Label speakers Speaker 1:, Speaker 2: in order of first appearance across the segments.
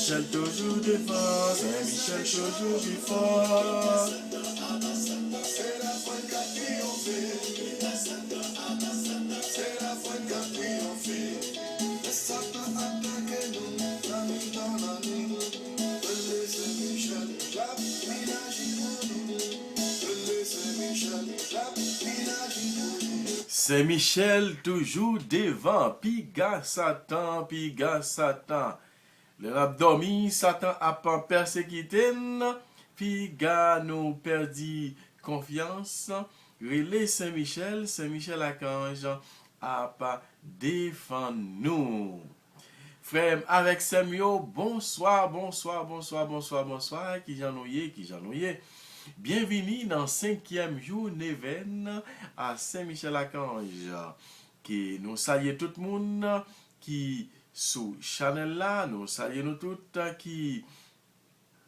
Speaker 1: Saint-Michel toujours devant, Saint-Michel toujours plus fort. C'est la foi qui a triomphé. C'est la foi qui a triomphé. Le Satan attaque nous, la nuit dans la nuit. Le Saint-Michel, la village pour nous. Le Saint-Michel, la village pour nous. Saint-Michel toujours devant, piga Satan, piga Satan. Le rap dormi, Satan a pas persécuté, piga nous perdit confiance. Relais Saint-Michel, Saint-Michel Archange a pas défend nous. Frère, avec Samuel, bonsoir, bonsoir, bonsoir, bonsoir, bonsoir, qui j'en ouye, qui j'en ouye. Bienvenue dans le 5e jour Neven à Saint-Michel-Archange. Qui nous saluons tout le monde qui sous channel là, nous saluons nous toutes qui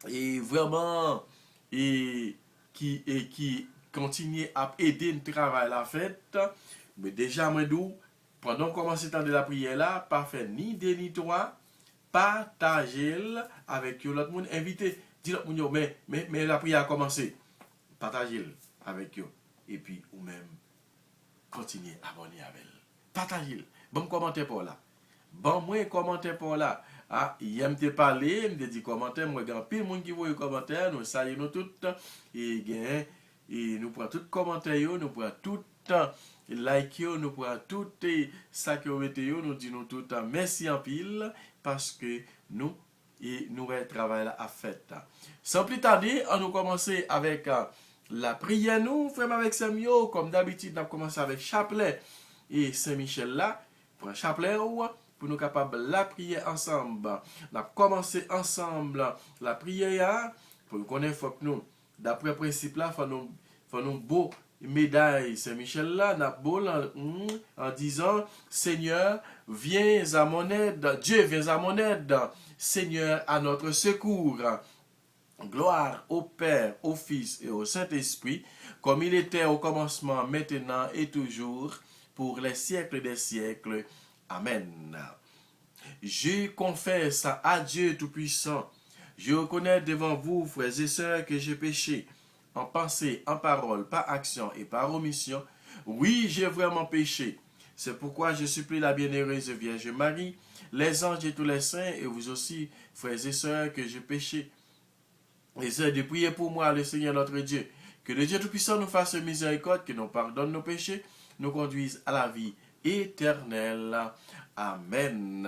Speaker 1: est vraiment et qui continue à aider le travail à la fête. Mais déjà, moi, pendant qu'on commence le temps de la prière là, pas faire ni deux ni trois, partagez avec l'autre monde, invitez, dis l'autre monde, mais la prière a commencé. Partagez avec eux. Et puis, ou même, continuez à abonner avec elle. Partagez. Bon commentaire pour là. Bon, moi, commentaire pour là. Ah, il aime te parler, il me dit commentaire, moi, il y a pile de monde qui voit les commentaires, nous saluons nous toutes, et nous prenons tous les commentaires, nous prenons tout like, nous prenons tout ça que vous mettez, nous disons tout merci en pile, parce que nous travail à faire. Sans plus tarder, on nous commencer avec la prière, nous, frère avec Samuel, comme d'habitude, on a commencé avec chapelet et Saint-Michel là, pour un chapelet, pour nous capables la prière ensemble. On a commencé ensemble la prière, pour nous connaître, faut que nous, d'après le principe là, faut nous beau médaille Saint-Michel là, n'a beau en disant, Seigneur, viens à mon aide, Dieu, viens à mon aide, Seigneur, à notre secours. Gloire au Père, au Fils et au Saint-Esprit, comme il était au commencement, maintenant et toujours, pour les siècles des siècles. Amen. Je confesse à Dieu Tout-Puissant, je reconnais devant vous, frères et sœurs, que j'ai péché, en pensée, en parole, par action et par omission. Oui, j'ai vraiment péché. C'est pourquoi je supplie la bienheureuse Vierge Marie, les anges et tous les saints, et vous aussi, frères et sœurs, que j'ai péché. Et c'est de prier pour moi, le Seigneur notre Dieu, que le Dieu Tout-Puissant nous fasse miséricorde, que nous pardonne nos péchés, nous conduise à la vie éternelle. Amen.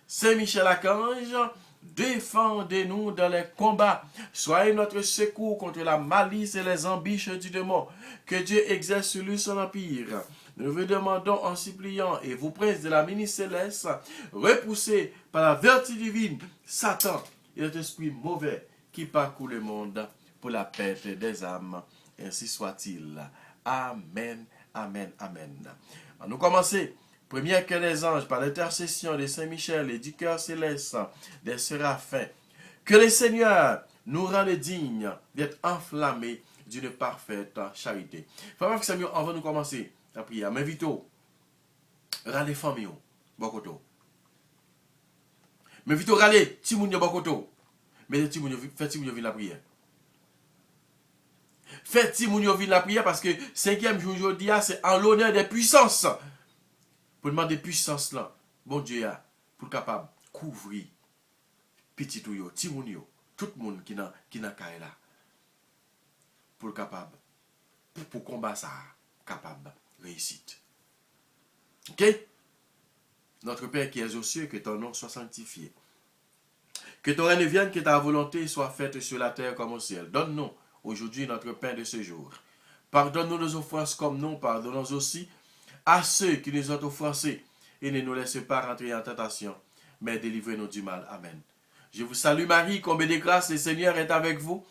Speaker 1: Saint-Michel Archange, défendez-nous dans les combats. Soyez notre secours contre la malice et les embûches du démon. Que Dieu exerce sur lui son empire. Nous vous demandons en suppliant et vous princes de la ministre céleste, repoussés par la vertu divine, Satan et l'esprit mauvais qui parcourt le monde pour la perte des âmes. Ainsi soit-il. Amen, amen, amen. Nous commençons. Première que les anges, par l'intercession de Saint-Michel et du cœur céleste des séraphins, que le Seigneur nous rende dignes d'être enflammés d'une parfaite charité. Frère Samuel, avant de commencer la prière, m'invitons, râler famille, bokoto. M'invitons, râler, timounio bokoto. Mais timounio, faites timounio la prière. Faites timounio la prière parce que 5e jour aujourd'hui, c'est en l'honneur des puissances. Pour demander puissance là, bon Dieu, pour capable couvrir petit ou yo, timoun yo, tout le monde qui n'a qu'à là. Pour capable, pour combattre ça, capable, réussite. Ok? Notre Père qui es aux cieux, que ton nom soit sanctifié. Que ton règne vienne, que ta volonté soit faite sur la terre comme au ciel. Donne-nous aujourd'hui notre pain de ce jour. Pardonne-nous nos offenses comme nous pardonnons aussi à ceux qui nous ont offensés, et ne nous laisse pas rentrer en tentation, mais délivrez-nous du mal. Amen. Je vous salue Marie, comblée de grâce, le Seigneur est avec vous.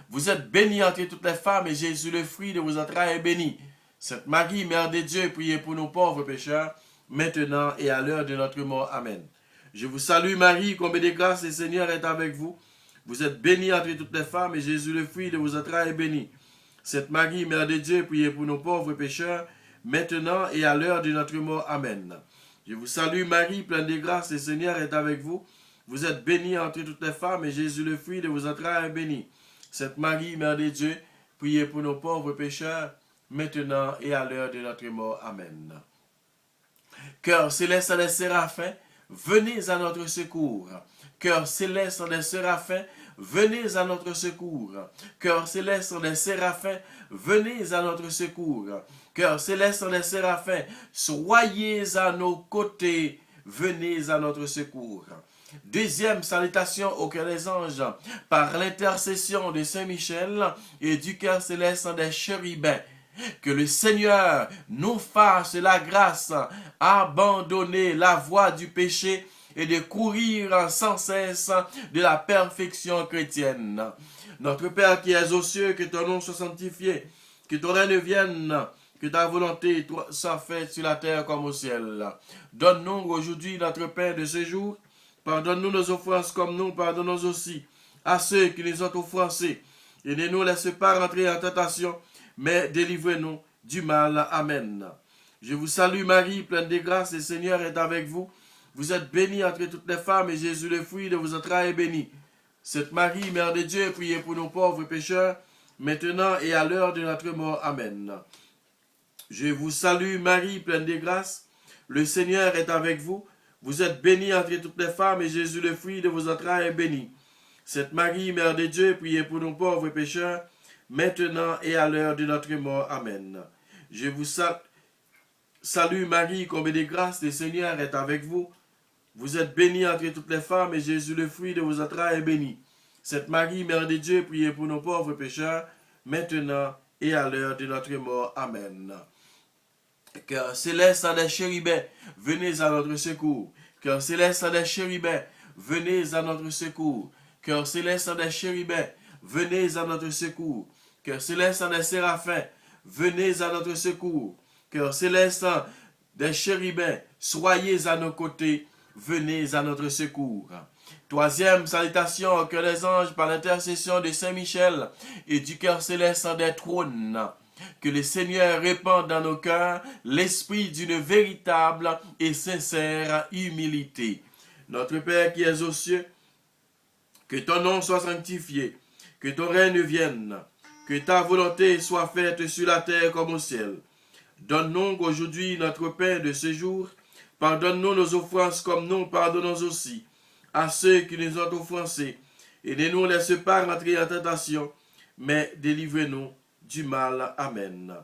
Speaker 1: Vous êtes bénie entre toutes les femmes, et Jésus, le fruit de vos entrailles, est béni. Sainte Marie, Mère de Dieu, priez pour nous pauvres pécheurs, maintenant et à l'heure de notre mort. Amen. Je vous salue Marie, comblée de grâce, le Seigneur est avec vous. Vous êtes bénie entre toutes les femmes, et Jésus, le fruit de vos entrailles, est béni. Sainte Marie, Mère de Dieu, priez pour nous pauvres pécheurs, maintenant et à l'heure de notre mort. Amen. Je vous salue Marie, pleine de grâce, le Seigneur est avec vous.
Speaker 2: Vous êtes bénie entre toutes les femmes, et Jésus, le fruit de vos entrailles, est béni. Sainte Marie, Mère de Dieu, priez pour nos pauvres pécheurs, maintenant et à l'heure de notre mort. Amen. Cœur céleste des séraphins, venez à notre secours. Cœur céleste des séraphins, venez à notre secours. Cœur céleste des séraphins, venez à notre secours. Cœur céleste des séraphins, soyez à nos côtés, venez à notre secours. Deuxième salutation au cœur des anges, par l'intercession de Saint Michel et du cœur céleste des chérubins. Que le Seigneur nous fasse la grâce d'abandonner la voie du péché et de courir sans cesse de la perfection chrétienne. Notre Père qui es aux cieux, que ton nom soit sanctifié, que ton règne vienne, que ta volonté soit faite sur la terre comme au ciel. Donne-nous aujourd'hui notre pain de ce jour. Pardonne-nous nos offenses comme nous pardonnons aussi à ceux qui nous ont offensés. Et ne nous laisse pas rentrer en tentation, mais délivrez-nous du mal. Amen. Je vous salue Marie, pleine de grâce, le Seigneur est avec vous. Vous êtes bénie entre toutes les femmes, et Jésus, le fruit de vos entrailles, est béni. Sainte Marie, Mère de Dieu, priez pour nos pauvres pécheurs, maintenant et à l'heure de notre mort. Amen. Je vous salue Marie, pleine de grâce, le Seigneur est avec vous. Vous êtes bénie entre toutes les femmes, et Jésus, le fruit de vos entrailles, est béni. Sainte Marie, Mère de Dieu, priez pour nos pauvres pécheurs, maintenant et à l'heure de notre mort. Amen. Je vous salue Marie, comblée de grâce, le Seigneur est avec vous. Vous êtes bénie entre toutes les femmes, et Jésus, le fruit de vos entrailles, est béni. Sainte Marie, Mère de Dieu, priez pour nos pauvres pécheurs, maintenant et à l'heure de notre mort. Amen. Cœur céleste des chérubins, venez à notre secours. Cœur céleste des chérubins, venez à notre secours. Cœur céleste des chérubins, venez à notre secours. Cœur céleste des séraphins, venez à notre secours. Cœur céleste des chérubins, soyez à nos côtés, venez à notre secours. Troisième salutation au cœur des anges par l'intercession de Saint Michel et du cœur céleste des trônes. Que le Seigneur répande dans nos cœurs l'esprit d'une véritable et sincère humilité. Notre Père qui es aux cieux, que ton nom soit sanctifié, que ton règne vienne, que ta volonté soit faite sur la terre comme au ciel. Donne-nous aujourd'hui notre pain de ce jour. Pardonne-nous nos offenses comme nous pardonnons aussi à ceux qui nous ont offensés. Et ne nous laisse pas rentrer en tentation, mais délivre-nous du mal. Amen.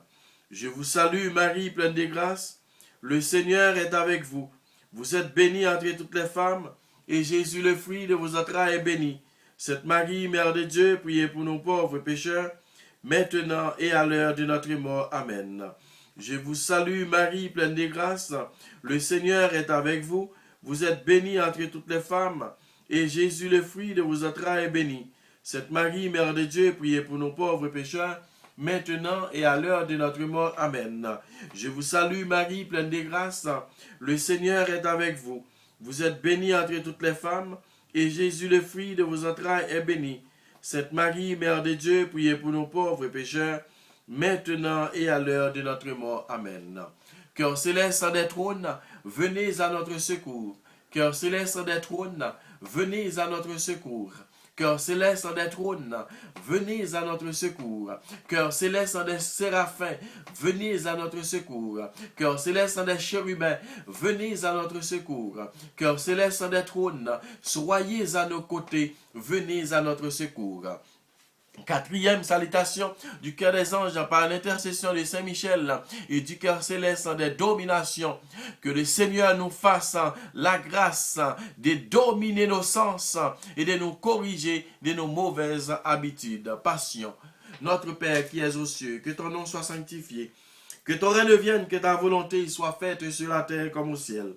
Speaker 2: Je vous salue Marie, pleine de grâce. Le Seigneur est avec vous. Vous êtes bénie entre toutes les femmes, et Jésus, le fruit de vos entrailles, est béni. Sainte Marie, Mère de Dieu, priez pour nos pauvres pécheurs, maintenant et à l'heure de notre mort. Amen. Je vous salue Marie, pleine de grâce. Le Seigneur est avec vous. Vous êtes bénie entre toutes les femmes, et Jésus, le fruit de vos entrailles, est béni. Sainte Marie, Mère de Dieu, priez pour nos pauvres pécheurs, maintenant et à l'heure de notre mort. Amen. Je vous salue Marie, pleine de grâce. Le Seigneur est avec vous. Vous êtes bénie entre toutes les femmes, et Jésus, le fruit de vos entrailles, est béni. Sainte Marie, Mère de Dieu, priez pour nos pauvres pécheurs, maintenant et à l'heure de notre mort. Amen. Cœur céleste des trônes, venez à notre secours. Cœur céleste des trônes, venez à notre secours. Cœur céleste des trônes, venez à notre secours. Cœur céleste des séraphins, venez à notre secours. Cœur céleste des chérubins, venez à notre secours. Cœur céleste des trônes, soyez à nos côtés, venez à notre secours. Quatrième salutation du cœur des anges par l'intercession de Saint Michel et du cœur céleste des dominations. Que le Seigneur nous fasse la grâce de dominer nos sens et de nous corriger de nos mauvaises habitudes, passions. Notre Père qui es aux cieux, que ton nom soit sanctifié, que ton règne vienne, que ta volonté soit faite sur la terre comme au ciel.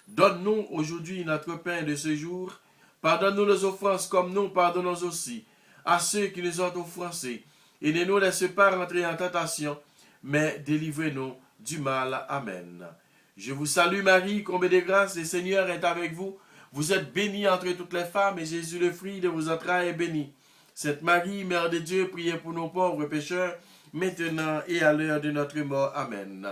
Speaker 2: Donne-nous aujourd'hui notre pain de ce jour. Pardonne-nous nos offenses comme nous pardonnons aussi à ceux qui nous ont offensés, et ne nous laisse pas rentrer en tentation, mais délivrez-nous du mal. Amen. Je vous salue Marie, comblée de grâce, le Seigneur est avec vous. Vous êtes bénie entre toutes les femmes, et Jésus, le fruit de vos entrailles, est béni. Sainte Marie, Mère de Dieu, priez pour nos pauvres pécheurs, maintenant et à l'heure de notre mort. Amen.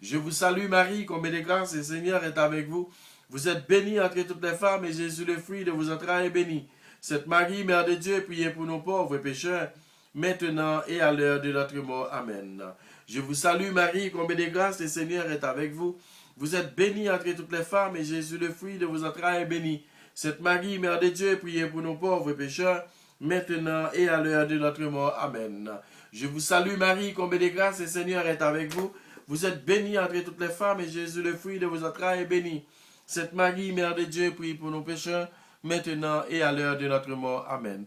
Speaker 2: Je vous salue Marie, comblée de grâce, le Seigneur est avec vous. Vous êtes bénie entre toutes les femmes, et Jésus, le fruit de vos entrailles, est béni. Sainte Marie, Mère de Dieu, priez pour nos pauvres pécheurs, maintenant et à l'heure de notre mort. Amen. Je vous salue, Marie, comblée de grâce, le Seigneur est avec vous. Vous êtes bénie entre toutes les femmes, et Jésus, le fruit de vos entrailles, est béni. Sainte Marie, Mère de Dieu, priez pour nos pauvres pécheurs, maintenant et à l'heure de notre mort. Amen. Je vous salue, Marie, comblée de grâce, le Seigneur est avec vous. Vous êtes bénie entre toutes les femmes, et Jésus, le fruit de vos entrailles, est béni. Sainte Marie, Mère de Dieu, priez pour nos pécheurs, maintenant et à l'heure de notre mort. Amen.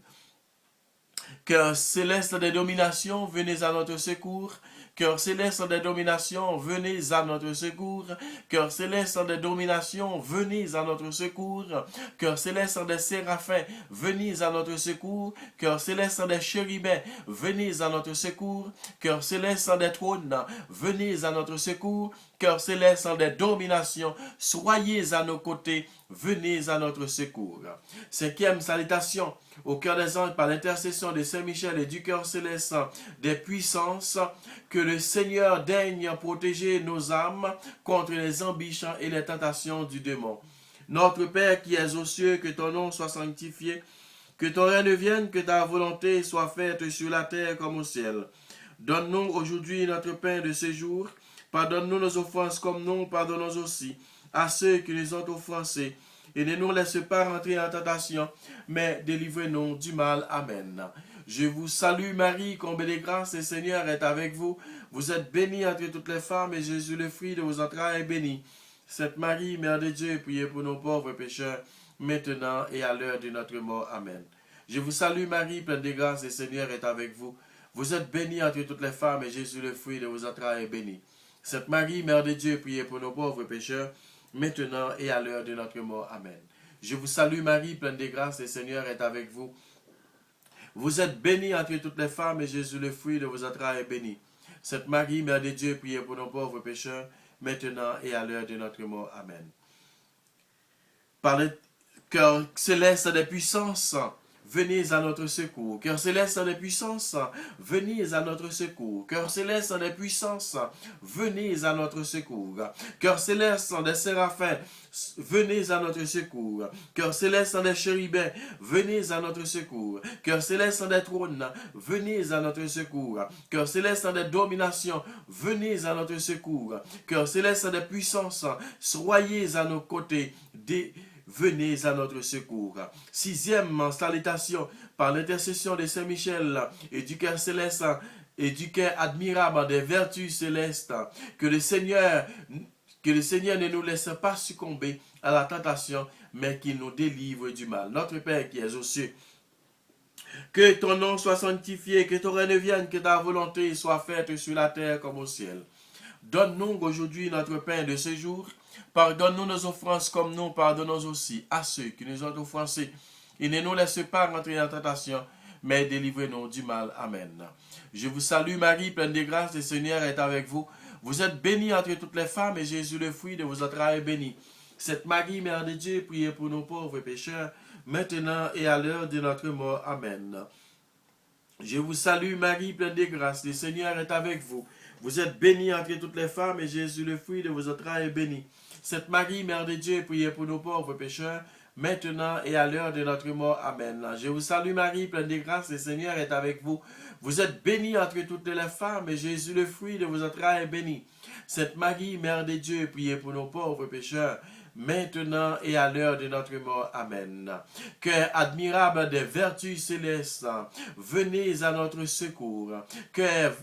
Speaker 2: Cœur céleste des dominations, venez à notre secours. Cœur céleste des dominations, venez à notre secours. Cœur céleste des dominations, venez à notre secours. Cœur céleste des séraphins, venez à notre secours. Cœur céleste des chérubins, venez à notre secours. Cœur céleste des trônes, venez à notre secours. Cœur céleste des dominations, soyez à nos côtés, venez à notre secours. Cinquième salutation, au cœur des anges, par l'intercession de Saint Michel et du cœur céleste des puissances, que le Seigneur daigne protéger nos âmes contre les ambitions et les tentations du démon. Notre Père qui es aux cieux, que ton nom soit sanctifié, que ton règne vienne, que ta volonté soit faite sur la terre comme au ciel. Donne-nous aujourd'hui notre pain de ce jour. Pardonne-nous nos offenses comme nous pardonnons aussi à ceux qui nous ont offensés. Et ne nous laisse pas rentrer en tentation, mais délivrez-nous du mal. Amen. Je vous salue Marie, comblée de grâce, le Seigneur est avec vous. Vous êtes bénie entre toutes les femmes, et Jésus, le fruit de vos entrailles, est béni. Sainte Marie, Mère de Dieu, priez pour nos pauvres pécheurs, maintenant et à l'heure de notre mort. Amen. Je vous salue Marie, pleine de grâce, le Seigneur est avec vous. Vous êtes bénie entre toutes les femmes, et Jésus, le fruit de vos entrailles, est béni. Sainte Marie, Mère de Dieu, priez pour nos pauvres pécheurs, maintenant et à l'heure de notre mort. Amen. Je vous salue Marie, pleine de grâce, le Seigneur est avec vous. Vous êtes bénie entre toutes les femmes, et Jésus, le fruit de vos entrailles, est béni. Sainte Marie, Mère de Dieu, priez pour nos pauvres pécheurs, maintenant et à l'heure de notre mort. Amen. Par le cœur céleste des puissances, venez à notre secours. Cœur céleste des puissances, venez à notre secours. Cœur céleste des puissances, venez à notre secours. Cœur céleste des séraphins, venez à notre secours. Cœur céleste des chérubins, venez à notre secours. Cœur céleste des trônes, venez à notre secours. Cœur céleste des dominations, venez à notre secours. Cœur céleste des puissances, soyez à nos côtés. Venez à notre secours. Sixième salutation, par l'intercession de Saint Michel et du cœur céleste et du cœur admirable des vertus célestes, que le Seigneur ne nous laisse pas succomber à la tentation, mais qu'il nous délivre du mal. Notre Père qui es aux cieux, que ton nom soit sanctifié, que ton règne vienne, que ta volonté soit faite sur la terre comme au ciel. Donne-nous aujourd'hui notre pain de ce jour. Pardonne-nous nos offenses comme nous pardonnons aussi à ceux qui nous ont offensés. Et ne nous laisse pas rentrer en tentation, mais délivrez-nous du mal. Amen. Je vous salue Marie, pleine de grâce, le Seigneur est avec vous. Vous êtes bénie entre toutes les femmes, et Jésus, le fruit de vos entrailles, est béni. Sainte Marie, Mère de Dieu, priez pour nos pauvres pécheurs, maintenant et à l'heure de notre mort. Amen. Je vous salue Marie, pleine de grâce, le Seigneur est avec vous. Vous êtes bénie entre toutes les femmes, et Jésus, le fruit de vos entrailles, est béni. Sainte Marie, Mère de Dieu, priez pour nos pauvres pécheurs, maintenant et à l'heure de notre mort. Amen. Je vous salue Marie, pleine de grâce, le Seigneur est avec vous. Vous êtes bénie entre toutes les femmes, et Jésus, le fruit de vos entrailles, est béni. Sainte Marie, Mère de Dieu, priez pour nos pauvres pécheurs, maintenant et à l'heure de notre mort. Amen. Cœur admirable des vertus célestes, venez à notre secours. Cœur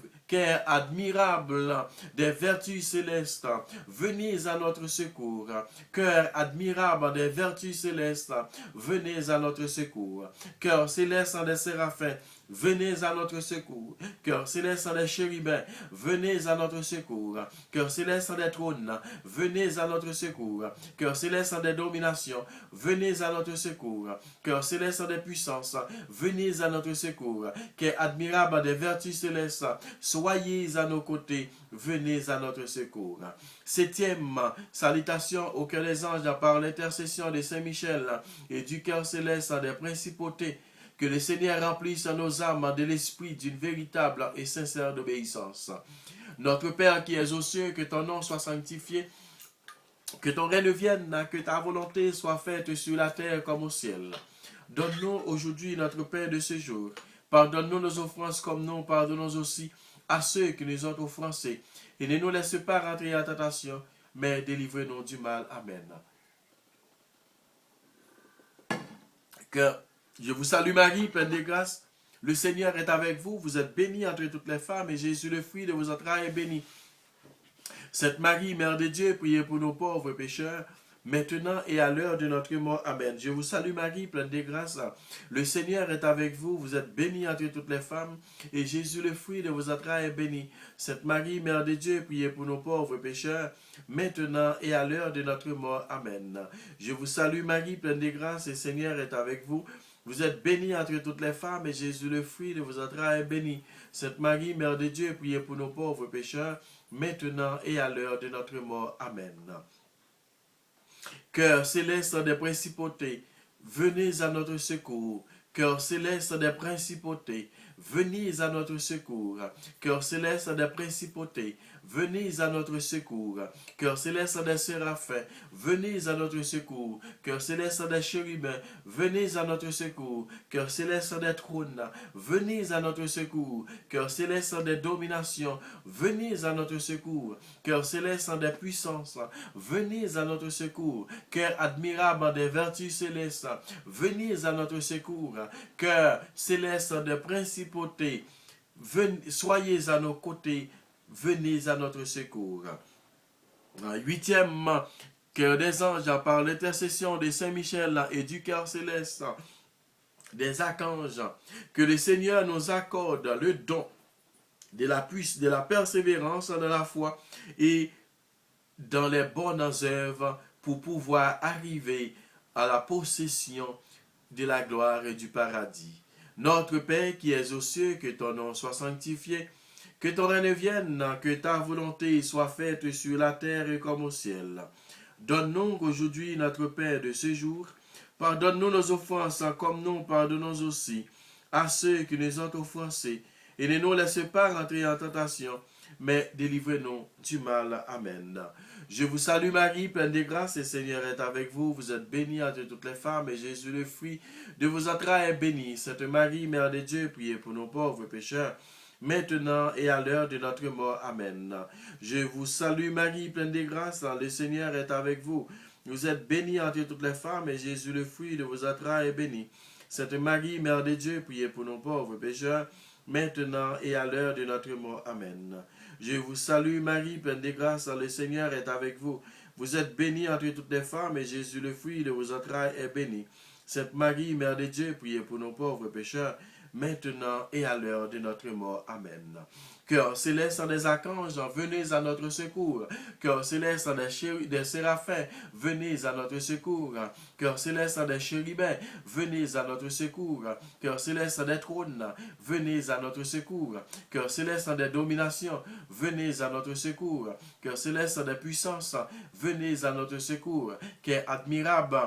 Speaker 2: admirable des vertus célestes, venez à notre secours. Cœur admirable des vertus célestes, venez à notre secours. Cœur céleste des séraphins, venez à notre secours. Cœur céleste des chérubins, venez à notre secours. Cœur céleste des trônes, venez à notre secours. Cœur céleste des dominations, venez à notre secours. Cœur céleste des puissances, venez à notre secours. Cœur admirable des vertus célestes, soyez à nos côtés, venez à notre secours. Septième salutation au cœur des anges par l'intercession de Saint Michel et du cœur céleste des principautés. Que le Seigneur remplisse nos âmes de l'esprit d'une véritable et sincère obéissance. Notre Père qui es aux cieux, que ton nom soit sanctifié, Que ton règne vienne, que ta volonté soit faite sur la terre comme au ciel. Donne-nous aujourd'hui notre pain de ce jour. Pardonne-nous nos offenses comme nous pardonnons aussi à ceux qui nous ont offensés. Et ne nous laisse pas rentrer en tentation, mais délivre-nous du mal. Amen. Que je vous salue Marie, pleine de grâce. Le Seigneur est avec vous. Vous êtes bénie entre toutes les femmes, et Jésus, le fruit de vos entrailles, est béni. Sainte Marie, Mère de Dieu, priez pour nos pauvres pécheurs, maintenant et à l'heure de notre mort. Amen. Je vous salue Marie, pleine de grâce. Le Seigneur est avec vous. Vous êtes bénie entre toutes les femmes, et Jésus, le fruit de vos entrailles, est béni. Sainte Marie, Mère de Dieu, priez pour nos pauvres pécheurs, maintenant et à l'heure de notre mort. Amen. Je vous salue Marie, pleine de grâce. Le Seigneur est avec vous. Vous êtes bénie entre toutes les femmes, et Jésus, le fruit de vos entrailles, est béni. Sainte Marie, Mère de Dieu, priez pour nos pauvres pécheurs, maintenant et à l'heure de notre mort. Amen. Cœur céleste des principautés, venez à notre secours. Cœur céleste des principautés, venez à notre secours. Cœur céleste des principautés, venez à notre secours. Cœur céleste des séraphins, venez à notre secours. Cœur céleste des chérubins, venez à notre secours. Cœur céleste des trônes, venez à notre secours. Cœur céleste des dominations, venez à notre secours. Cœur céleste des puissances, venez à notre secours. Cœur admirable des vertus célestes, venez à notre secours. Cœur céleste des principautés, soyez à nos côtés, venez à notre secours. Huitième, cœur des anges, par l'intercession de Saint-Michel et du cœur céleste des archanges, que le Seigneur nous accorde le don de la persévérance dans la foi et dans les bonnes œuvres pour pouvoir arriver à la possession de la gloire et du paradis. Notre Père qui es aux cieux, que ton nom soit sanctifié, que ton règne vienne, que ta volonté soit faite sur la terre comme au ciel. Donne-nous aujourd'hui notre pain de ce jour. Pardonne-nous nos offenses comme nous pardonnons aussi à ceux qui nous ont offensés. Et ne nous laisse pas rentrer en tentation, mais délivre-nous du mal. Amen. Je vous salue Marie, pleine de grâce, le Seigneur est avec vous. Vous êtes bénie entre toutes les femmes, et Jésus, le fruit de vos entrailles, est béni. Sainte Marie, Mère de Dieu, priez pour nos pauvres pécheurs, maintenant et à l'heure de notre mort. Amen. Je vous salue Marie, pleine de grâce, le Seigneur est avec vous. Vous êtes bénie entre toutes les femmes, et Jésus, le fruit de vos entrailles, est béni. Sainte Marie, Mère de Dieu, priez pour nos pauvres pécheurs, maintenant et à l'heure de notre mort. Amen. Je vous salue Marie, pleine de grâce, le Seigneur est avec vous. Vous êtes bénie entre toutes les femmes, et Jésus, le fruit de vos entrailles, est béni. Sainte Marie, Mère de Dieu, priez pour nos pauvres pécheurs, maintenant et à l'heure de notre mort. Amen. Cœur céleste des archanges, venez à notre secours. Cœur céleste des séraphins, venez à notre secours. Cœur céleste des chérubins, venez à notre secours. Cœur céleste des trônes, venez à notre secours. Cœur céleste des dominations, venez à notre secours. Cœur céleste des puissances, venez à notre secours. Cœur admirable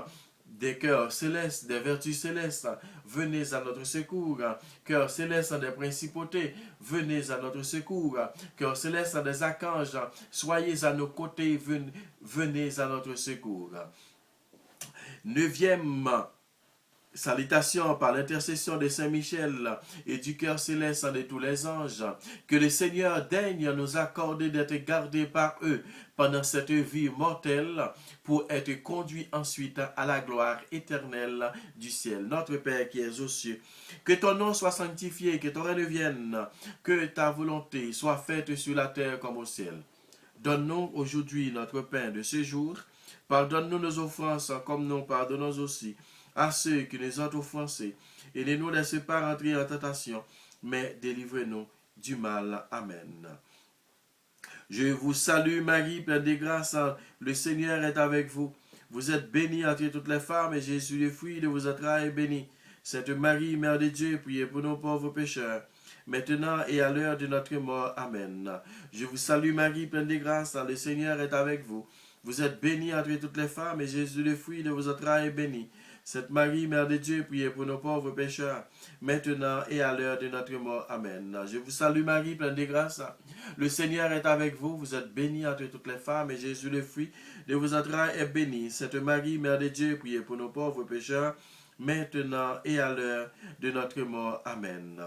Speaker 2: des cœurs célestes, des vertus célestes, venez à notre secours. Cœur céleste des principautés, venez à notre secours. Cœur céleste des archanges, soyez à nos côtés, venez à notre secours. Neuvième salutation par l'intercession de Saint-Michel et du cœur céleste de tous les anges, que le Seigneur daigne nous accorder d'être gardés par eux pendant cette vie mortelle pour être conduits ensuite à la gloire éternelle du ciel. Notre Père qui es aux cieux, que ton nom soit sanctifié, que ton règne vienne, que ta volonté soit faite sur la terre comme au ciel. Donne-nous aujourd'hui notre pain de ce jour. Pardonne-nous nos offenses comme nous pardonnons aussi à ceux qui nous ont offensés, et ne nous laisse pas rentrer en tentation, mais délivre-nous du mal. Amen. Je vous salue Marie, pleine de grâce, le Seigneur est avec vous. Vous êtes bénie entre toutes les femmes, et Jésus, le fruit de vos entrailles, est béni. Sainte Marie, Mère de Dieu, priez pour nos pauvres pécheurs, maintenant et à l'heure de notre mort. Amen. Je vous salue Marie, pleine de grâce, le Seigneur est avec vous. Vous êtes bénie entre toutes les femmes, et Jésus, le fruit de vos entrailles, est béni. Sainte Marie, Mère de Dieu, priez pour nos pauvres pécheurs, maintenant et à l'heure de notre mort. Amen. Je vous salue Marie, pleine de grâce. Le Seigneur est avec vous. Vous êtes bénie entre toutes les femmes, et Jésus, le fruit de vos entrailles, est béni. Sainte Marie, Mère de Dieu, priez pour nos pauvres pécheurs, maintenant et à l'heure de notre mort. Amen.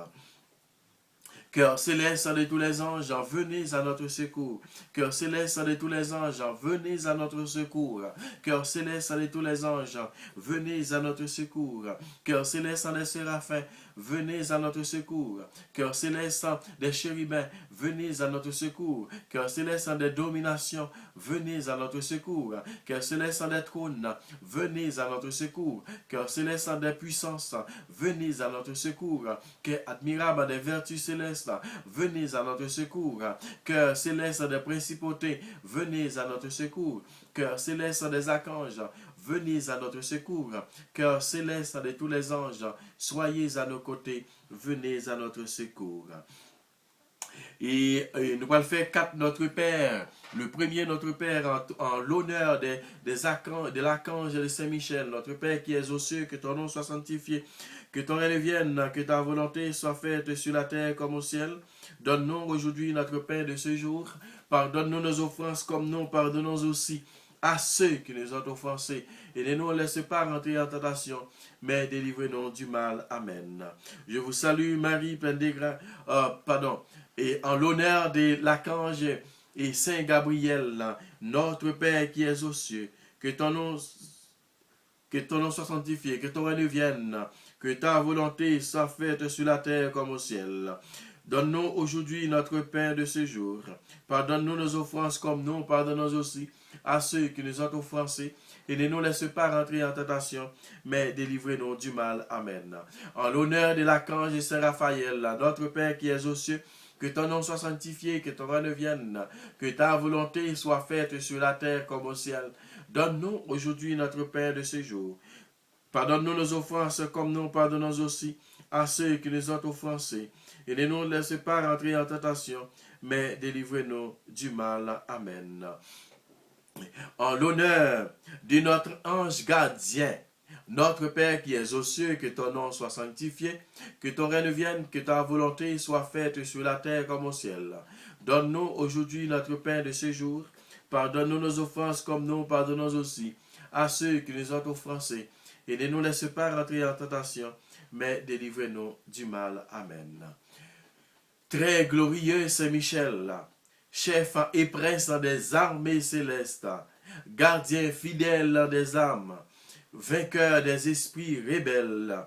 Speaker 2: Cœur céleste de tous les anges, venez à notre secours. Cœur céleste de tous les anges, venez à notre secours. Cœur céleste de tous les anges, venez à notre secours. Cœur céleste des séraphins, venez à notre secours. Cœur céleste des chérubins, venez à notre secours. Cœur céleste des dominations, venez à notre secours. Cœur céleste des trônes, venez à notre secours. Cœur céleste des puissances, venez à notre secours. Cœur admirable des vertus célestes, venez à notre secours. Cœur céleste des principautés, venez à notre secours. Cœur céleste des archanges, venez à notre secours. Cœur céleste de tous les anges, soyez à nos côtés, venez à notre secours. Et nous allons faire 4 Notre Père. Le premier Notre Père en l'honneur de l'archange de Saint-Michel. Notre Père qui es aux cieux, que ton nom soit sanctifié, que ton règne vienne, que ta volonté soit faite sur la terre comme au ciel. Donne-nous aujourd'hui notre pain de ce jour. Pardonne-nous nos offenses comme nous pardonnons aussi à ceux qui nous ont offensés. Et ne nous laisse pas rentrer en tentation, mais délivrez-nous du mal. Amen. Je vous salue Marie, pleine de grâce. Et en l'honneur de l'archange et Saint Gabriel, notre Père qui es aux cieux, que ton nom soit sanctifié, que ton règne vienne, que ta volonté soit faite sur la terre comme au ciel. Donne-nous aujourd'hui notre pain de ce jour. Pardonne-nous nos offenses comme nous pardonnons aussi à ceux qui nous ont offensés. Et ne nous laisse pas rentrer en tentation, mais délivrez-nous du mal. Amen. En l'honneur de l'archange et Saint Raphaël, notre Père qui es aux cieux, que ton nom soit sanctifié, que ton règne vienne, que ta volonté soit faite sur la terre comme au ciel. Donne-nous aujourd'hui notre pain de ce jour. Pardonne-nous nos offenses comme nous pardonnons aussi à ceux qui nous ont offensés. Et ne nous laisse pas rentrer en tentation, mais délivrez-nous du mal. Amen. En l'honneur de notre ange gardien, notre Père qui es aux cieux, que ton nom soit sanctifié, que ton règne vienne, que ta volonté soit faite sur la terre comme au ciel. Donne-nous aujourd'hui notre pain de ce jour. Pardonne-nous nos offenses comme nous pardonnons aussi à ceux qui nous ont offensés. Et ne nous laisse pas rentrer en tentation, mais délivrez-nous du mal. Amen. Très glorieux Saint Michel, chef et prince des armées célestes, gardien fidèle des âmes, vainqueur des esprits rebelles,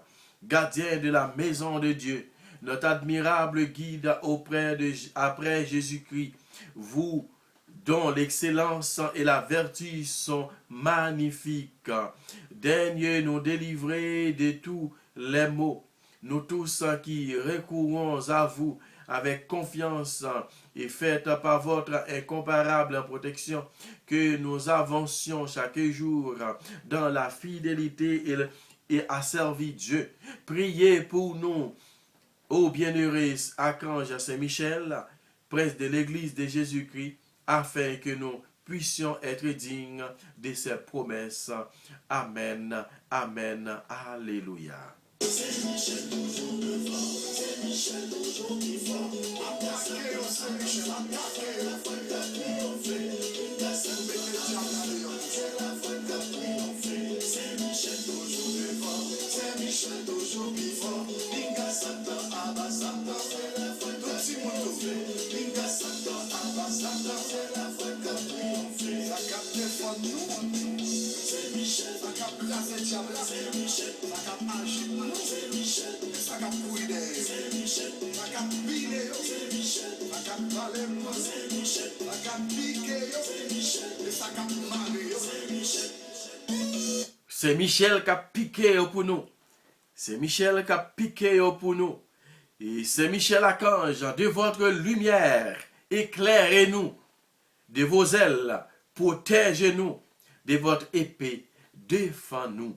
Speaker 2: gardien de la maison de Dieu, notre admirable guide après Jésus-Christ, vous dont l'excellence et la vertu sont magnifiques, daignez nous délivrer de tous les maux, nous tous qui recourons à vous avec confiance et faites par votre incomparable protection que nous avancions chaque jour dans la fidélité et à servir Dieu. Priez pour nous, ô bienheureux archange Saint-Michel, prince de l'Église de Jésus-Christ, afin que nous puissions être dignes de ses promesses. Amen. Amen. Alléluia.
Speaker 1: Saint-Michel toujours devant, Saint-Michel toujours qui fort. Attaquez au Saint-Michel, attaquez la foi qu'a triomphé. La Sainte c'est la foi qu'a triomphé. Saint-Michel toujours devant, Saint-Michel toujours qui fort. Linga Satan, Abba Satan, c'est la foi qu'a triomphé. Linga Satan, Abba Satan, c'est la foi qu'a triomphé. Ça capte défendre nous. Saint-Michel, ça capte placer diable. Saint-Michel, ça capte agir pour nous. Saint-Michel, ça capte courir. Saint-Michel, ça capte piler. Saint-Michel, ça capte valer moi. Saint-Michel, ça capte piquer. Saint-Michel, ça capte marrer. Saint-Michel.
Speaker 2: C'est Michel qui a piqué pour nous. C'est Michel qui a piqué pour nous. Et c'est Michel Archange, de votre lumière, éclairez-nous. De vos ailes, protégez-nous. De votre épée, défends-nous.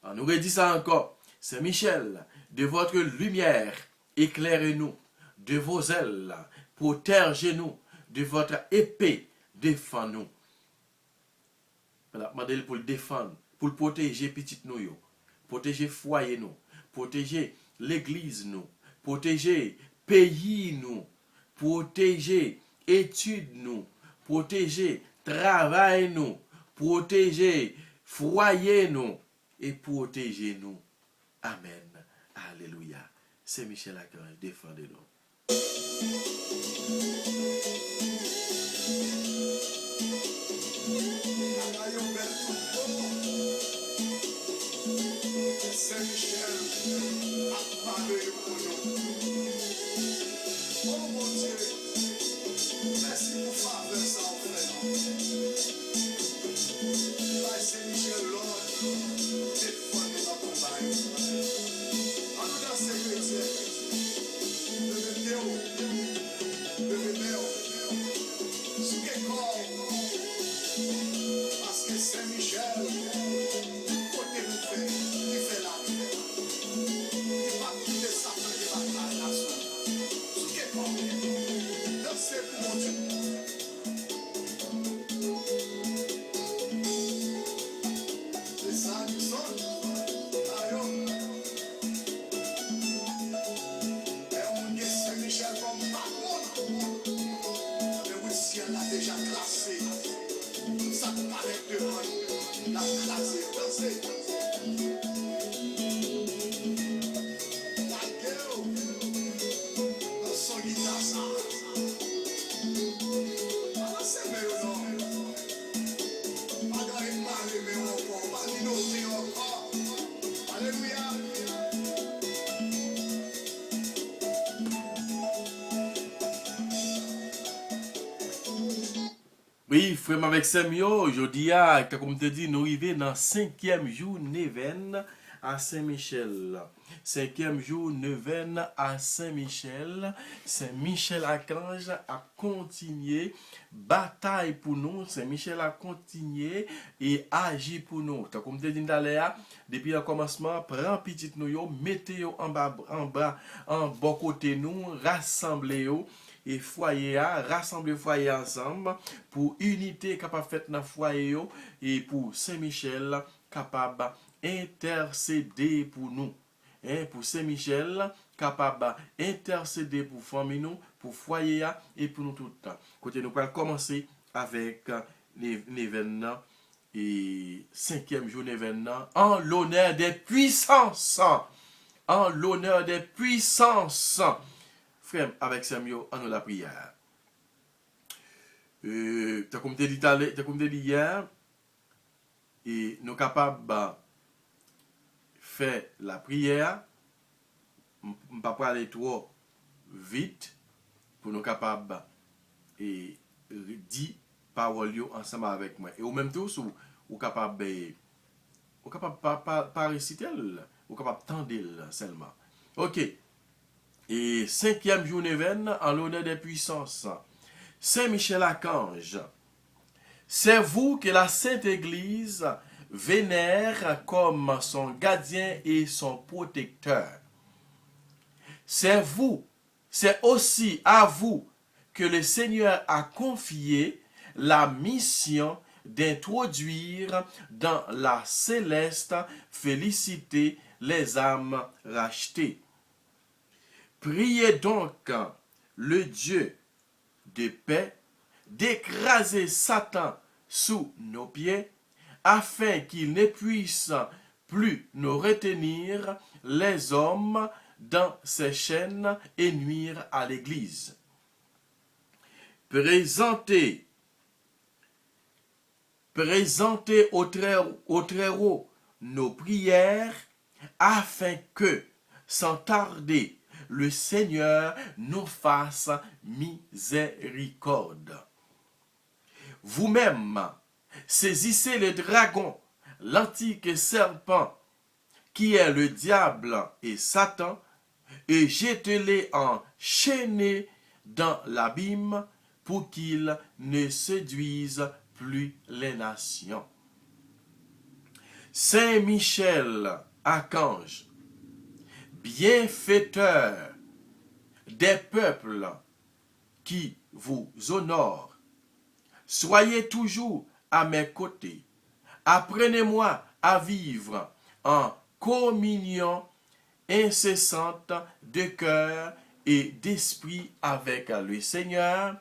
Speaker 2: On nous redit ça encore. C'est Michel, de votre lumière, éclairez-nous. De vos ailes, protégez-nous. De votre épée, défends-nous. Voilà, demandez pour le défendre, pour le protéger, petit nous. protéger foyer nous, protéger l'église nous, protéger pays nous, protéger études nous, protéger travail nous, protéger foyer nous et protéger nous. Amen. Alléluia. C'est Michel Archange, défendez-nous.
Speaker 1: Saint-Michel a parlé pour nous. Oh mon Dieu, merci pour faveur ça en fait. Saint-Michel, Lord, défends-nous dans ton bail. En nous dans ces chrétiens, levez-nous, sous quel corps, parce que Saint-Michel, tout côté nous fait, il fait la paix. Il va quitter Satan, il va faire la soie. Sous quel corps, dansez pour mon Dieu. Les âmes sont, aïe, et on dit Saint-Michel comme patron. Mais oui, si elle a déjà classé, ça paraît devant nous, la classé, dansez.
Speaker 2: Oui, frère avec Samuel, aujourd'hui, comme te dit, nous arrivons dans le 5e jour neuvaine à Saint-Michel. 5e jour neuvaine à Saint-Michel. Saint-Michel Archange a continué bataille pour nous. Saint-Michel a continué et agi pour nous. Comme te dit tout à l'heure, depuis le commencement, prends petit nous, mettez en bas, en bas côté nous, rassemblez-vous. Et foyer rassembler foyer ensemble pour unité capable faire dans foyer et pour Saint-Michel capable intercéder pour nous. Pour Saint-Michel capable intercéder pour famille nous, pour foyer et pour nous tout le temps. Côté nous allons commencer avec l'événement et 5e jour d'événement en l'honneur des puissances. En l'honneur des puissances. Frère, avec Samuel, en la prière. T'as comme tu dit hier, et nous sommes capables de faire la prière. Je ne vais pas aller trop vite pour nous capables de dire paroles ensemble avec moi. Et au même temps, vous capable pas réciter, vous capable tendre seulement. Ok. Et 5e jour neuvaine en l'honneur des puissances. Saint-Michel Archange, c'est vous que la Sainte Église vénère comme son gardien et son protecteur. C'est vous, c'est aussi à vous que le Seigneur a confié la mission d'introduire dans la céleste félicité les âmes rachetées. Priez donc le Dieu de paix d'écraser Satan sous nos pieds, afin qu'il ne puisse plus nous retenir les hommes dans ses chaînes et nuire à l'Église. Présentez au Très-Haut nos prières, afin que, sans tarder, le Seigneur nous fasse miséricorde. Vous-même, saisissez le dragon, l'antique serpent, qui est le diable et Satan, et jetez-les enchaînés dans l'abîme, pour qu'ils ne séduisent plus les nations. Saint Michel Archange, bienfaiteur des peuples qui vous honorent, soyez toujours à mes côtés. Apprenez-moi à vivre en communion incessante de cœur et d'esprit avec le Seigneur,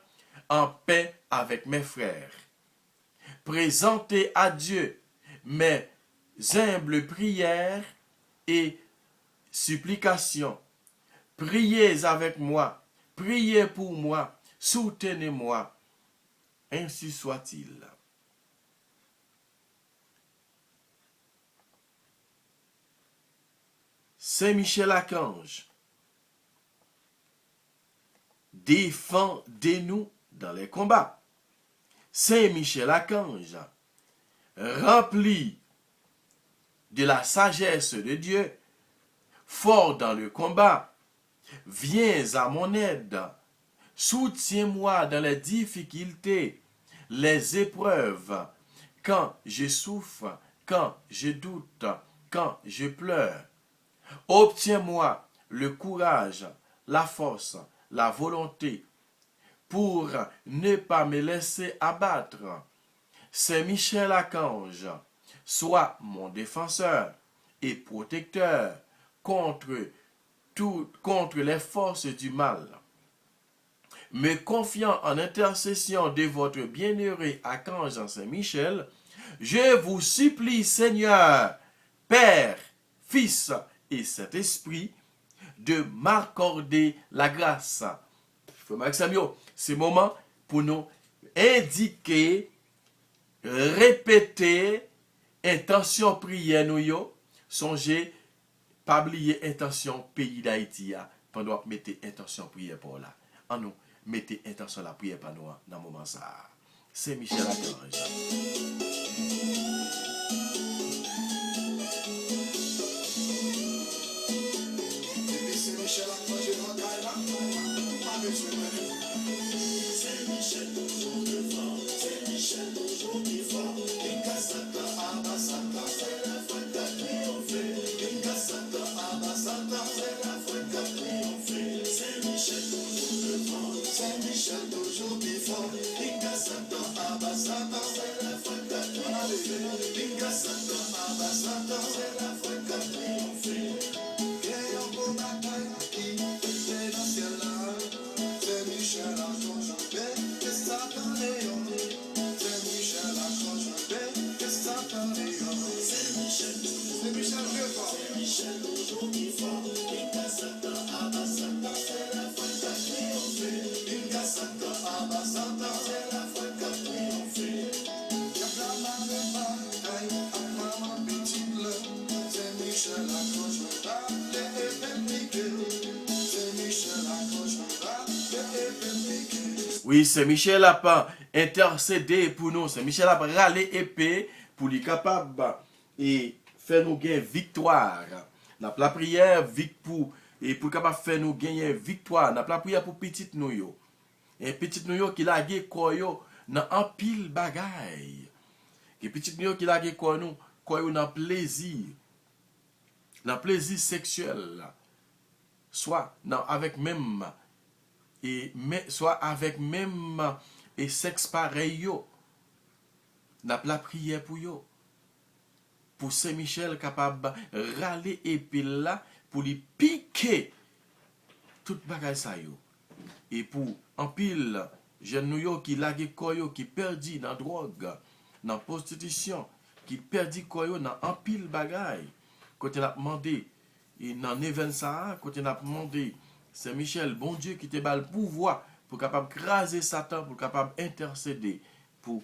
Speaker 2: en paix avec mes frères. Présentez à Dieu mes humbles prières et supplications. Priez avec moi, priez pour moi, soutenez-moi. Ainsi soit-il. Saint Michel Archange, défendez-nous dans les combats. Saint Michel Archange, rempli de la sagesse de Dieu, fort dans le combat, viens à mon aide, soutiens-moi dans les difficultés, les épreuves, quand je souffre, quand je doute, quand je pleure. Obtiens-moi le courage, la force, la volonté pour ne pas me laisser abattre. Saint Michel Archange, sois mon défenseur et protecteur contre les forces du mal. Me confiant en intercession de votre bienheureux Archange Saint-Michel, je vous supplie, Seigneur, Père, Fils et Saint-Esprit, de m'accorder la grâce. Frère Maximio, c'est le moment pour nous indiquer, répéter, intention prière nous yo, songez, pas oublier intention pays d'Haïti, pendant mettez intention prière pour là. En nous, mettez intention la prière pour nous dans le moment ça. C'est Michel Archange. Oui, c'est Michel a pas intercédé pour nous. C'est Michel a râlé épée pour lui capable et faire nous gagner victoire. N'a la prière pour et pour capable faire nous gagner victoire. N'a la prière pour petite nous yo. Et petite nous yo qui la gagné koyo dans un pile bagaille. Et petite nous yo qui la gagné koyo dans plaisir. Dans plaisir sexuel. Soit avec même soit avec même et sexe pareil yo. N'a la prière pour yo. Pour Saint-Michel capable râler et puis là pour lui piquer tout bagay sa yo. Et pour en pile jeune yo qui lage koyo qui perdi dans drogue, dans prostitution, qui perdi koyo dans en pile bagay. Côté n'a demandé et dans événement ça, côté n'a demandé Saint-Michel, bon Dieu qui te bat le pouvoir pour capable craser Satan, pour capable intercéder pour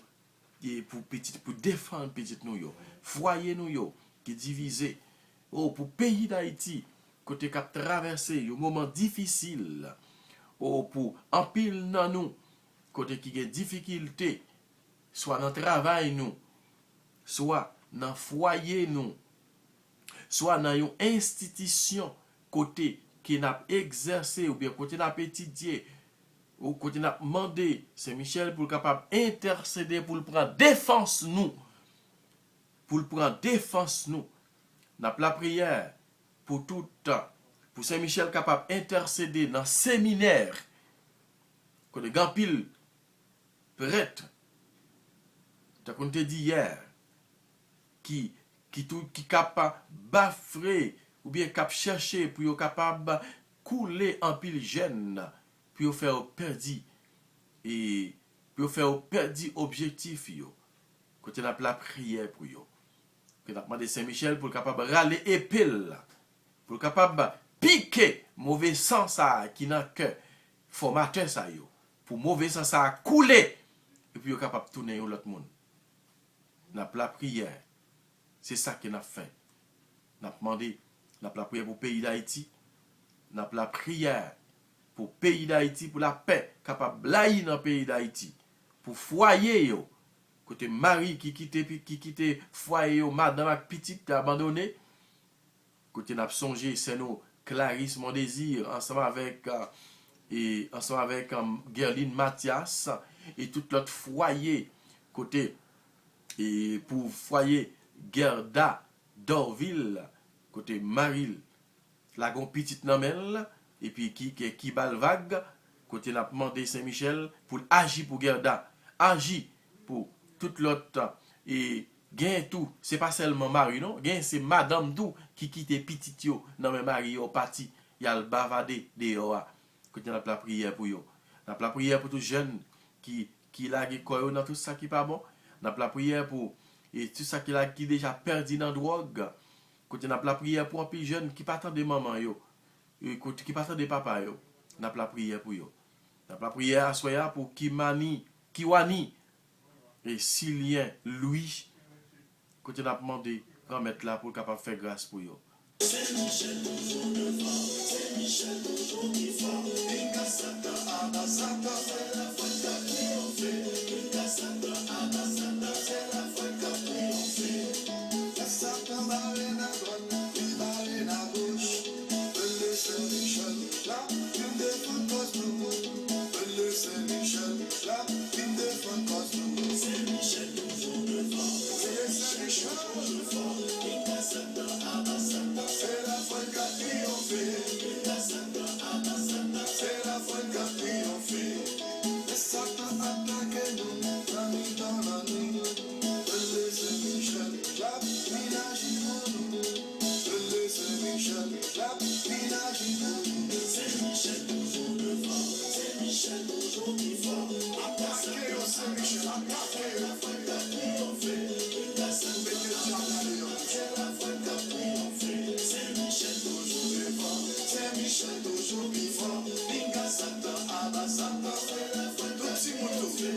Speaker 2: défendre petit nous yo, foyer nous yo qui divisé. Oh pour pays d'Haïti côté cap traverser un moment difficile. Oh pour en pile dans nous côté qui a difficulté soit dans travail nous, soit dans foyer nous, soit dans une institution côté qui n'a exercé ou bien côté n'a étudié ou côté n'a demandé Saint-Michel pour capable intercéder pour prendre défense nous n'a la prière pour tout temps pour Saint-Michel capable intercéder dans séminaire côté grand pile prêtre t'as qu'on te dit hier qui qui capable bafrer ou bien cap chercher pour yo capable couler en pile gêne pour yo faire perdre et pour yo faire perdre objectif yo. Côté la prière pour yo. Que n'a demandé Saint-Michel pour capable râler épile pour capable piquer mauvais sens ça qui dans cœur formateur ça yo pour mauvais sens ça couler et puis yo capable tourner l'autre monde. N'a la prière. C'est ça que n'a fait. N'a demandé n'a la prière pour le pays d'Haïti, n'a la prière pour le pays d'Haïti pour la paix capable blayer dans le pays d'Haïti pour foyer yo côté mari qui quitte foyer yo madame ak petite abandonné côté n'a songé c'est nous Clarisse mon désir ensemble avec Gerline Mathias et tout l'autre foyer côté et pour foyer Gerda Dorville côté Maril la gon petite namel et puis qui balvague côté n'a demandé Saint-Michel pour agir pour Gerda agir pour tout l'autre et gain tout c'est pas seulement Marie non gain c'est madame tout qui quitte petit yo non mais Marie au parti y a le bavardé dehors côté n'a la prière pour yo n'a la prière pour tout jeune qui lague quoi dans tout ça qui pas bon n'a la prière pour et tout ça qui déjà perdu dans drogue côté n'a la prière pour un petit jeune qui pas de maman yo et côté qui pas de papa yo n'a la prière pour yo n'a la prière à soya pour Kiwani et Silien Louis côté n'a demandé remettre là pour capable faire grâce pour yo.
Speaker 1: Saint-Michel toujours devant, Saint-Michel toujours qui fort. Ingasata, Abasata, c'est la foi qui a triomphé. Ingasata, Abasata, c'est la foi qui a triomphé. Satan balène à droite, il balène à gauche. Le Saint-Michel, là, il défend cause nous. Le Saint-Michel, là, il défend cause nous. Saint-Michel toujours devant, Saint-Michel toujours fort. Ingasata, Abasata. C'est la foi qui a triomphé. C'est la foi qui a triomphé. Le Satan attaque nous, la nuit dans la nuit. Le Saint-Michel, clap, il agit pour nous. Le Saint-Michel, clap, il agit pour nous. Saint-Michel toujours devant, Saint-Michel toujours qui fort. Attaquez au Saint-Michel, attaquez. La foi qui a triomphé. C'est la foi qui a triomphé. Saint-Michel toujours devant, Saint-Michel toujours qui fort. Ingasata, Abasata, c'est la foi qui a triomphé.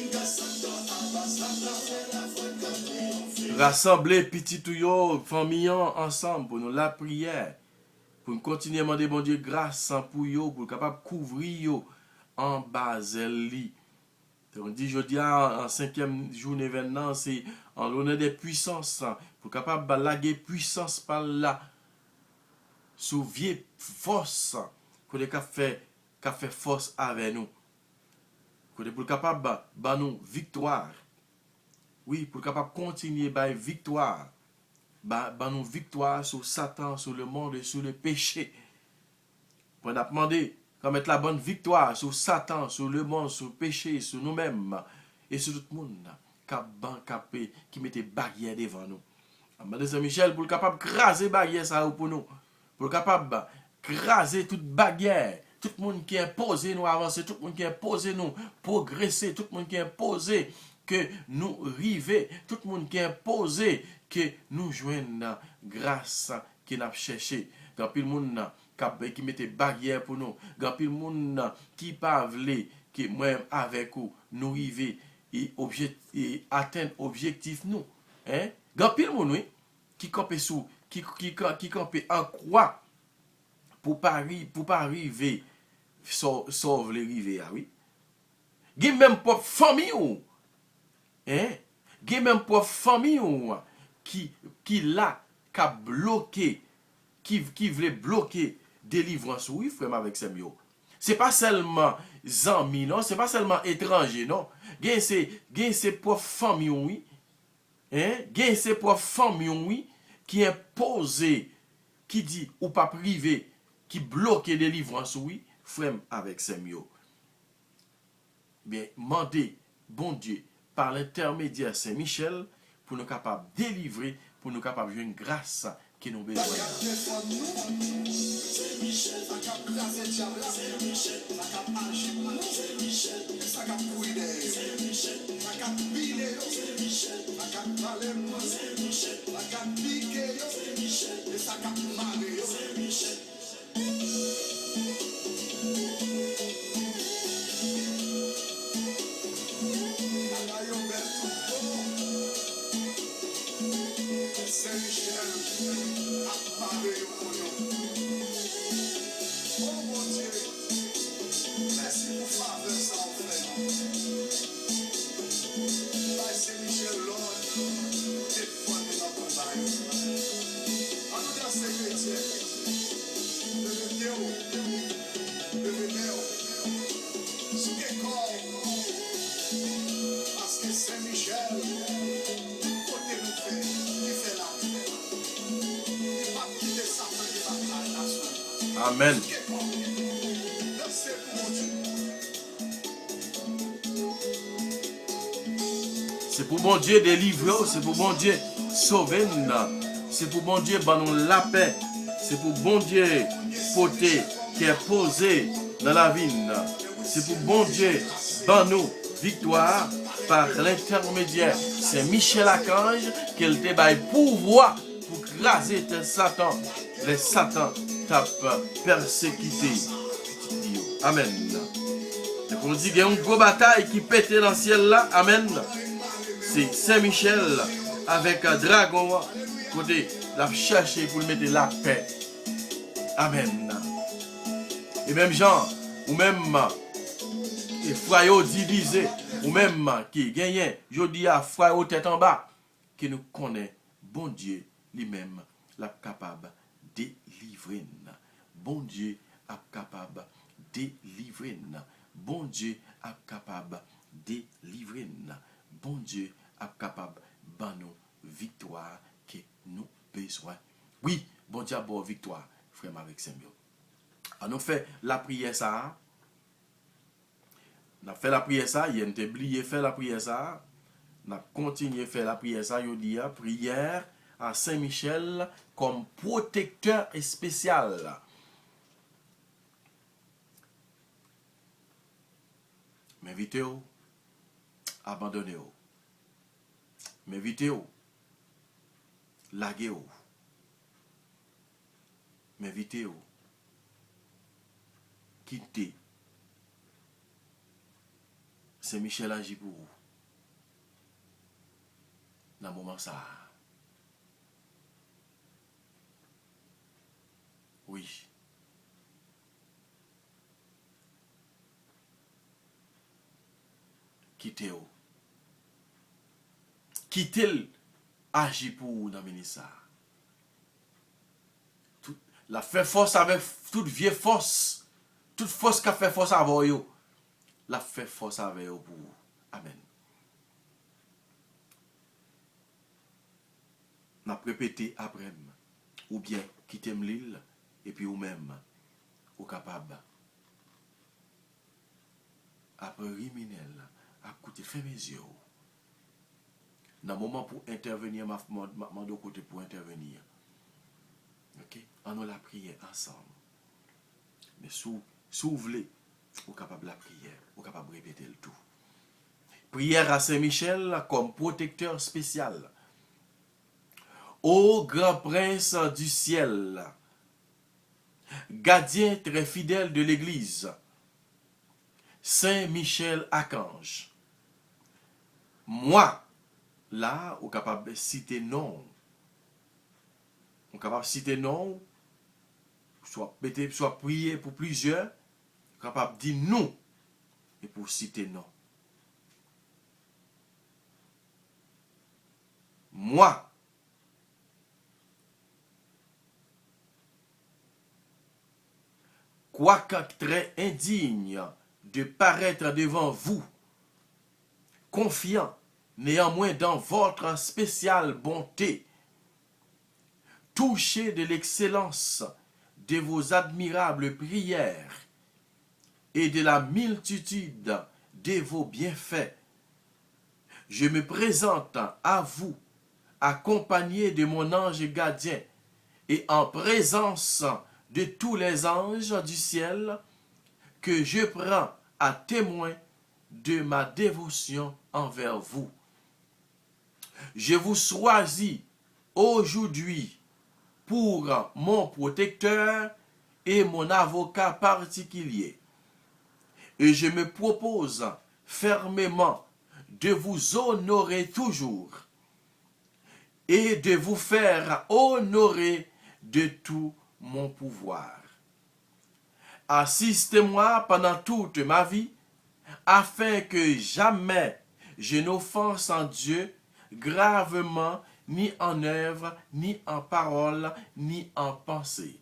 Speaker 1: Ingasata, Abasata, c'est la foi qui a triomphé.
Speaker 2: Rassembler petit tout yo famille ensemble pour nous la prière pour nous continuer à demander bon Dieu grâce pour yo pour capable couvrir yo en basel li. On dit jeudi en 5e journée événement c'est en l'honneur des puissances pour capable laguer puissance par là sous vieille force pour les fait force avec nous pour capable ba nous victoire. Oui, pour capable continuer par victoire. Ba nous victoire sur Satan, sur le monde et sur le péché. Pour nous demander de mettre la bonne victoire sur Satan, sur le monde, sur le péché, sur nous-mêmes et sur tout le monde qui mettait barrière devant nous. Madame Saint-Michel pour le capable craser barrière ça pour nous. Pour le capable craser toute barrière. Tout le monde qui est posé nous avancer, tout le monde qui est posé nous progresser, tout le monde qui est posé que nous river, tout le monde qui est posé que nous joignons grâce qui n'a cherché. Quand le monde qui mettait barrière pour nous, quand le monde qui pas voulait que moi avec nous river et atteindre objectif nous. Hein? Quand le monde oui, qui campait sous qui campait en croix pour pas arriver sauve les rivières oui. Gen même pour famille ou hein? Gen même pour famille ou qui là qui a bloqué qui voulait bloquer délivrance oui frère avec ces mieux. C'est pas seulement amis non, c'est pas seulement étranger non. Gen c'est pour famille oui. Hein? Gen c'est pour famille oui qui imposé qui dit ou pas privé qui bloque délivrance oui frère avec ces mieux. Bien mandez bon Dieu par l'intermédiaire Saint-Michel pour nous capables de délivrer pour nous capables de jouer une grâce qui nous besoin. Amen. C'est pour bon Dieu délivrer, c'est pour bon Dieu sauver, c'est pour bon Dieu donner la paix, c'est pour bon Dieu porter qui est posé dans la vie, c'est pour bon Dieu donner victoire par l'intermédiaire. C'est Michel Archange qui te baille pouvoir pour craser Satan. Les Satan tape persécuté. Amen. Donc on dit qu'il y a une grosse bataille qui pète dans le ciel là. Amen. C'est Saint-Michel avec un dragon côté la chercher pour mettre la paix. Amen. Et même Jean, ou même les frères divisés, ou même qui gagnent, je dis à frères tête en bas, qui nous connaît, bon Dieu lui-même, la capable de délivrer. Bon Dieu est capable de délivrer. Bon Dieu est capable de délivrer. Bon Dieu est capable de nous victoire que nous besoin. Oui, bon Dieu a bonne victoire, frère avec Samuel. On a fait la prière ça. On a fait la prière ça, il y a oublié faire la prière ça. On a continué à faire la prière ça, il dit prière à Saint-Michel comme protecteur spécial. M'invitez-vous, abandonnez-vous. M'invitez-vous, laguez-vous. M'invitez-vous, quittez. Saint-Michel agit pour vous. Dans le moment ça. Oui. Quittez-vous. Quittez-le. Agit pour vous dans le ministère. La fait force avec toute vieille force. Toute force qui a fait force avec vous. La fait force avec vous pour vous. Amen. On a répété après. Ou bien quittez l'île. Et puis ou même. Ou capable. Après criminel. À côté fait mes yeux. Dans le moment pour intervenir, ma demande au côté pour intervenir. Ok? On a la prière ensemble. Mais si vous voulez, vous êtes capable de la prière, vous êtes capable de répéter le tout. Prière à Saint-Michel comme protecteur spécial. Ô grand prince du ciel, gardien très fidèle de l'Église, Saint-Michel Archange, moi, là, vous êtes capable de citer non. Vous êtes capable de citer non, soit prier pour plusieurs, vous êtes capable de dire non, et pour citer non. Moi, quoique très indigne de paraître devant vous, confiant néanmoins dans votre spéciale bonté, touché de l'excellence de vos admirables prières et de la multitude de vos bienfaits, je me présente à vous accompagné de mon ange gardien et en présence de tous les anges du ciel, que je prends à témoin de ma dévotion envers vous. Je vous choisis aujourd'hui pour mon protecteur et mon avocat particulier. Et je me propose fermement de vous honorer toujours et de vous faire honorer de tout mon pouvoir. Assistez-moi pendant toute ma vie, afin que jamais je n'offense en Dieu gravement, ni en œuvre, ni en parole, ni en pensée.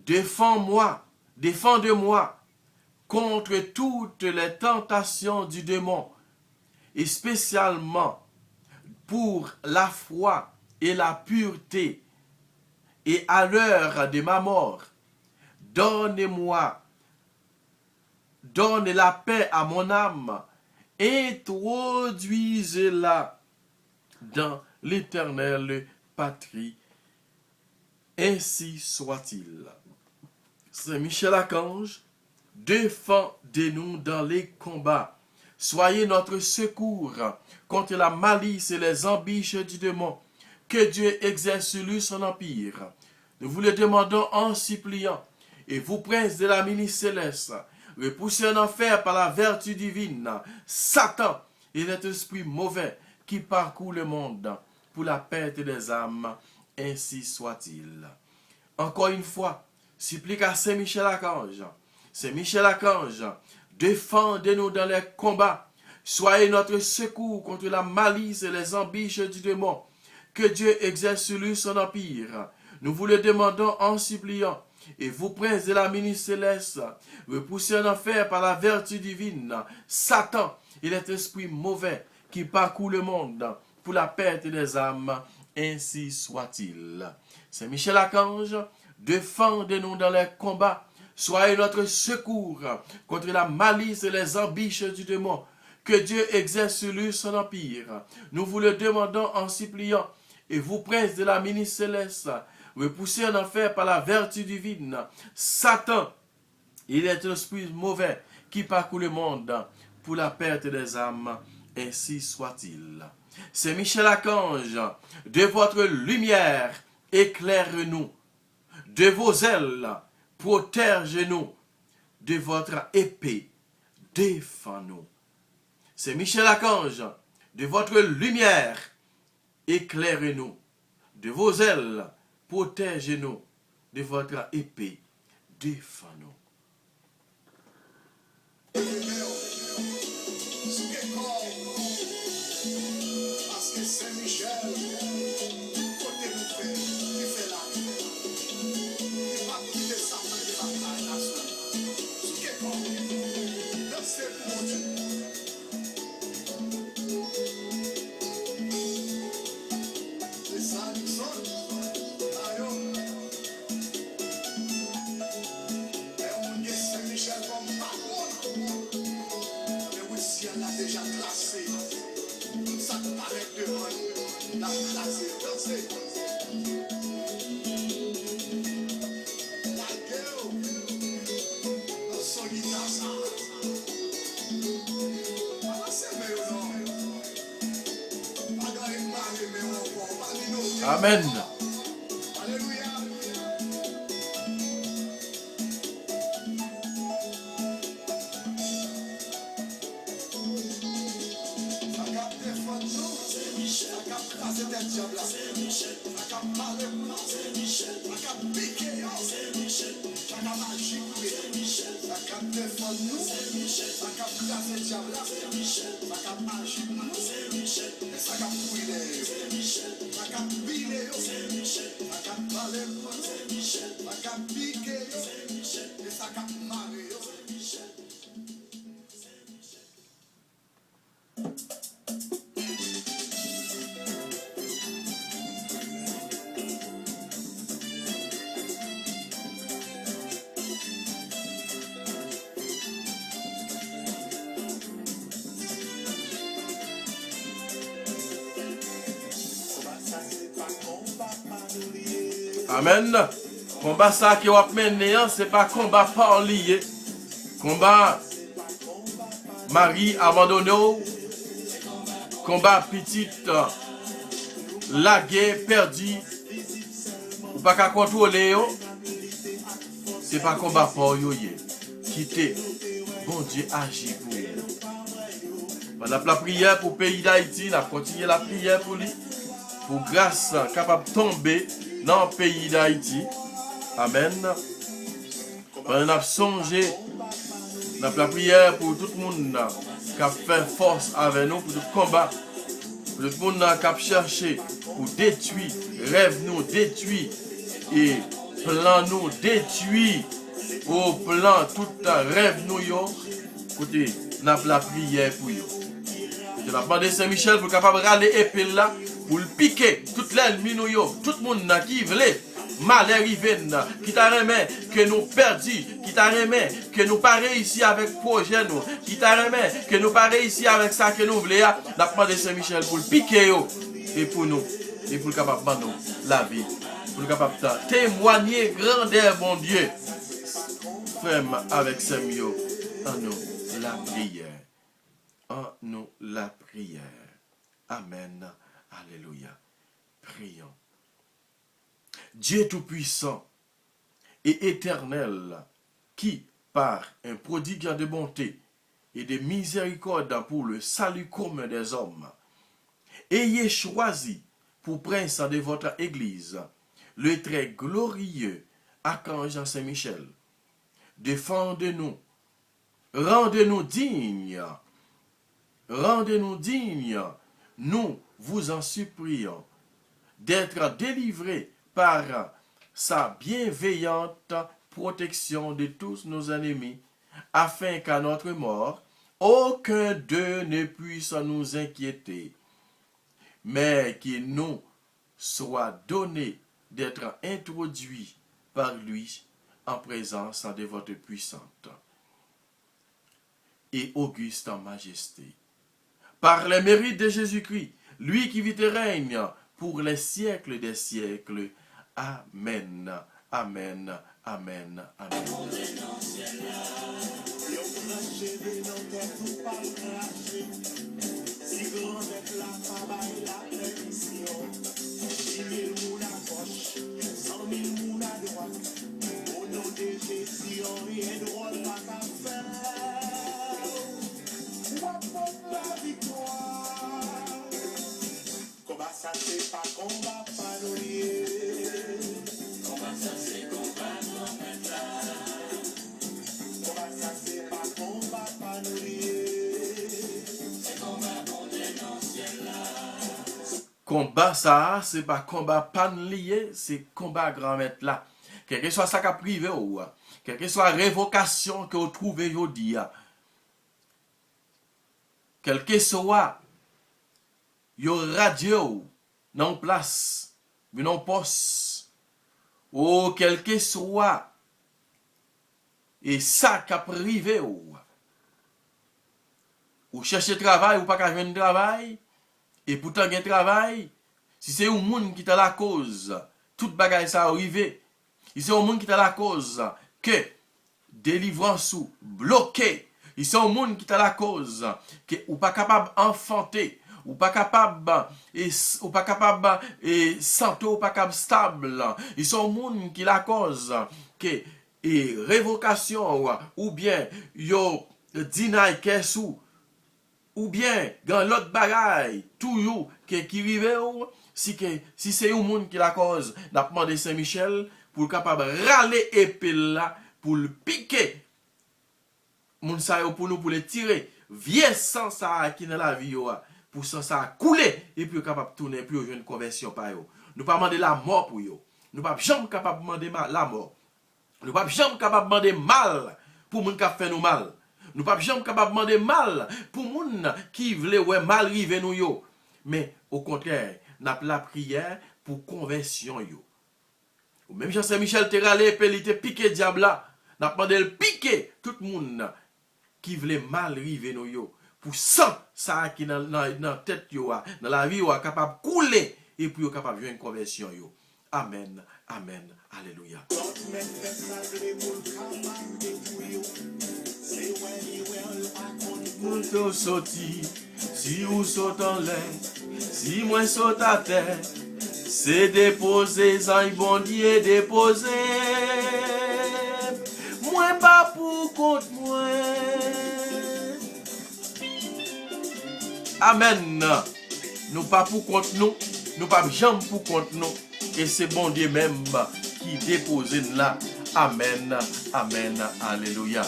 Speaker 2: Défendez-moi contre toutes les tentations du démon, et spécialement pour la foi et la pureté, et à l'heure de ma mort. Donne la paix à mon âme, introduisez-la dans l'éternelle patrie. Ainsi soit-il. Saint Michel Archange, défendez-nous dans les combats. Soyez notre secours contre la malice et les embûches du démon. Que Dieu exerce sur lui son empire. Nous vous le demandons en suppliant. Et vous, prince de la milice céleste, repoussez en enfer par la vertu divine Satan et cet esprit mauvais qui parcourt le monde pour la perte des âmes. Ainsi soit-il. Encore une fois, supplique à Saint Michel Archange. Saint Michel Archange, défendez-nous dans les combats. Soyez notre secours contre la malice et les embûches du démon. Que Dieu exerce sur lui son empire. Nous vous le demandons en suppliant. Et vous, prince de la ministre céleste, repoussez en enfer par la vertu divine Satan et cet esprit mauvais qui parcourt le monde pour la perte des âmes. Ainsi soit-il. Saint Michel Archange, défendez-nous dans les combats. Soyez notre secours contre la malice et les embûches du démon. Que Dieu exerce sur lui son empire. Nous vous le demandons en suppliant. Et vous, prince de la ministre céleste, repoussez en enfer par la vertu divine Satan, il est un esprit mauvais qui parcourt le monde pour la perte des âmes. Ainsi soit-il. Saint Michel Archange, de votre lumière, éclaire-nous. De vos ailes, protège-nous. De votre épée, défends-nous. Saint Michel Archange, de votre lumière, éclaire-nous. De vos ailes, protège-nous. De votre épée, défends-nous.
Speaker 1: Parce que Saint-Michel, côté nous fait, il fait la guerre. Il va couper Satan de la nation. Sous quel corps, dansez pour mon Dieu. Les saints sont, aïe, mais on dit Saint-Michel comme patron. Mais oui, si elle l'a déjà classé. Ça te paraît devant nous, la classe est dansée. La gueule, dans son guitare, ça. Pas c'est meilleur, non. Pas dans les maris, mais on va parler nos vies.
Speaker 2: Amen.
Speaker 1: Alléluia.
Speaker 2: Amen. Combat ça qui va mener, c'est pas combat par lié. Combat Marie abandonné. Combat petite lagué, perdu. Ou pas qu'à contrôler. C'est pas combat pour yo. Quittez. Bon Dieu agit pour vous. Pendant la prière pour le pays d'Haïti, on a continué la prière pour lui. Pour grâce capable de tomber dans le pays d'Haïti. Amen. On a songé dans la prière pour tout le monde qui a fait force avec nous pour le combat. Pour tout le monde qui a cherché pour détruire rêve nous, détruire et plan nous, détruire au plan tout rêve nous. Écoutez, on a la prière pour vous. Je vais demander Saint-Michel pour capable de râler épée là pour le piquer toute l'ennemi nous tout le monde qui voulait mal arrivé qui t'a remis que nous perdus qui t'a remis que nous pas réussi avec projet nous qui t'a remis que nous pas réussi avec ça que nous voulons n'a demandé Saint-Michel pour le piquer et pour nous et pour le capable de nous la vie pour le capable de témoigner grandeur bon Dieu frère avec Samuel en nous la prière en nous la prière. Amen. Alléluia. Prions. Dieu Tout-Puissant et éternel, qui, par un prodigue de bonté et de miséricorde pour le salut commun des hommes, ayez choisi pour prince de votre Église le très glorieux archange Saint-Michel. Défendez-nous, rendez-nous dignes, nous vous en supplions, d'être délivrés par sa bienveillante protection de tous nos ennemis, afin qu'à notre mort, aucun d'eux ne puisse nous inquiéter, mais qu'il nous soit donné d'être introduits par lui en présence de votre puissante et auguste majesté. Par les mérites de Jésus-Christ, lui qui vit et règne pour les siècles des siècles. Amen, amen, amen, amen.
Speaker 1: Combat ça c'est pas combat pas d'oublier. Combat ça c'est combat non maintenant. Combat ça c'est pas combat pas d'oublier. C'est combat pour dénoncer là.
Speaker 2: Combat ça, c'est pas combat pas lié, c'est combat grand maître là. Quel que soit ça qui a privé ou, quelle que soit révocation que vous trouvez aujourd'hui, quel que soit yo radio non place, non poste, ou quel que soit et ça qui a privé ou chercher travail ou pas qu'à jouer travail et pourtant gain travail, si c'est un monde qui t'a la cause, toute bagaille ça arrivé, si c'est un monde qui t'a la cause que délivrance ou bloqué, si c'est un monde qui t'a la cause que ou pas capable enfanter, ou pas capable et santé ou pas capable stable, ils sont monde qui la cause que et révocation ou bien yo deny kesou ou bien dans l'autre bagaille toujours qui rive si c'est un monde qui la cause n'a demandé Saint-Michel pour capable râler épée là pour le piquer moun sa yo pour nous pour le tirer vieux sang ça qui dans la vie yo pour ça couler et puis capable tourner puis jouer une conversion par yo. Nous pas demander la mort pour yo. Nous pas jamais capable demander la mort. Nous pas jamais capable demander mal pour moun qui fait nous mal. Nous pas jamais capable demander mal pour moun qui veut ouais mal rive nous yo. Mais au contraire, n'a la prière pour conversion yo. Ou même Jean Saint-Michel te râlé puis il te piqué diable là. N'a demandé le piquer tout le monde qui veut mal rive nous yo. Pour ça, ça qui dans tête yo, dans la vie yo capable couler et puis yo capable jouer une conversion yo. Amen. Amen. Alléluia. Moun sorti, si ou saute en l'air, si moi saute à terre, c'est déposé, zan bon Dieu déposé. Moi pas pour compte moi. Amen. Nous pas pour compte nous pas jamais pour compte nous. Et c'est bon Dieu même qui dépose là. Amen. Amen. Alléluia.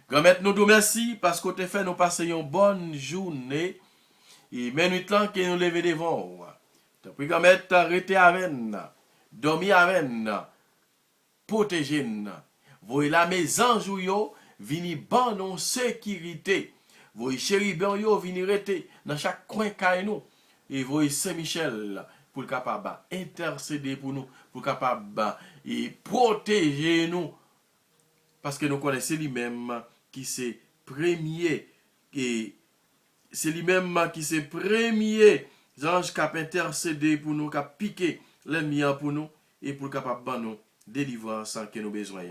Speaker 2: Grand-mère, nous vous merci parce que tu fait nous passer une bonne journée. Et minute là que nous lever devant. Tu prie grand-mère, arrêter avec nous. Dormir avec nous. Protéger nous. Voyez la mes anges yo vini ban non sécurité. Voyez chéri ben yo vini rete dans chaque coin kay nous. Et voyez Saint-Michel pour le capable intercéder pour nous, pour capable et protéger nous. Parce que nous connaissons lui-même qui c'est premier et c'est lui-même qui c'est premier ange qui a intercédé pour nous, qui a piqué l'ennemi pour nous et pour capable de nous délivrance que nous besoin.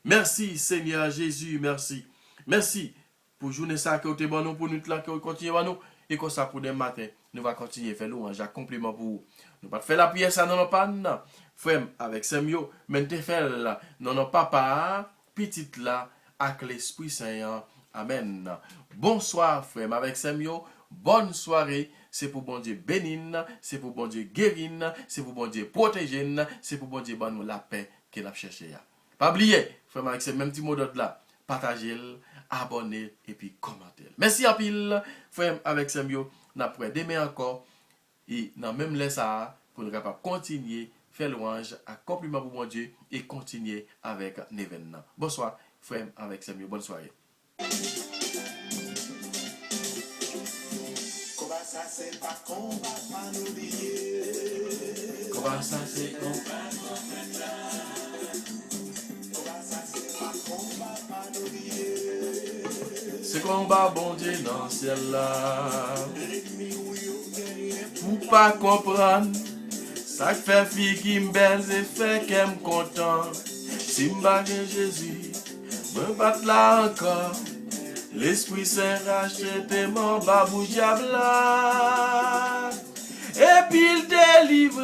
Speaker 2: Merci Seigneur Jésus, merci. Merci pour journée ça que tu bon nous pour nous là que continuer nous et comme ça pour demain matin, nous va continuer faire louange à compliment pour vous. Nous pas faire la prière ça non pas non. Frère avec Samuel, mais te faire là non papa petite là avec l'Esprit Saint. Amen. Bonsoir frère avec Samuel. Bonne soirée. C'est pour bon Dieu bénir, c'est pour bon Dieu guérir, c'est pour bon Dieu protéger, c'est pour bon Dieu donner nous la paix qu'il a cherché. Pas oublier, frère avec ces mêmes petits mots là, partagez, abonnez et puis commentez. Merci à pile, frère avec Samuel. N'a après demain encore et dans même laisse ça pour nous capable continuer faire louange à compliment pour mon Dieu et continuer avec l'événement. Bonsoir, frère avec Samuel. Bonne soirée.
Speaker 1: Ça c'est pas combat, pas n'oublier.
Speaker 2: Comment ça c'est combat?
Speaker 1: Ça c'est pas combat, pas n'oublier.
Speaker 2: C'est combat bon Dieu dans ciel là. Pour pas comprendre, ça fait fille qui m'belle et fait qu'elle me content. Si m'bagge Jésus, me bat là encore. L'Esprit Saint rachète mon babou diable et puis il délivre.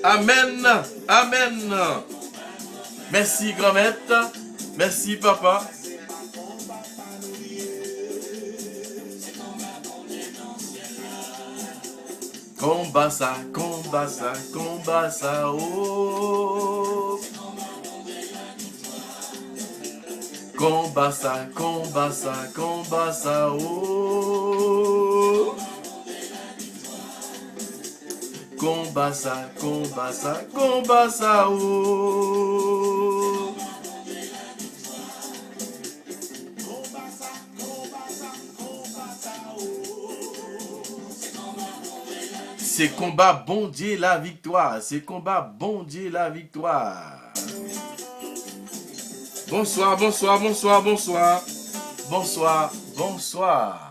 Speaker 2: Amen. Amen. Merci grand-mère. Merci papa. Combat ça, combat ça, combat ça, oh. Combat ça, combat ça, combat ça, oh. Combat ça, combat ça, combat ça, oh. C'est combat bon Dieu la victoire, c'est combat bon Dieu la victoire. Bonsoir, bonsoir, bonsoir, bonsoir. Bonsoir, bonsoir.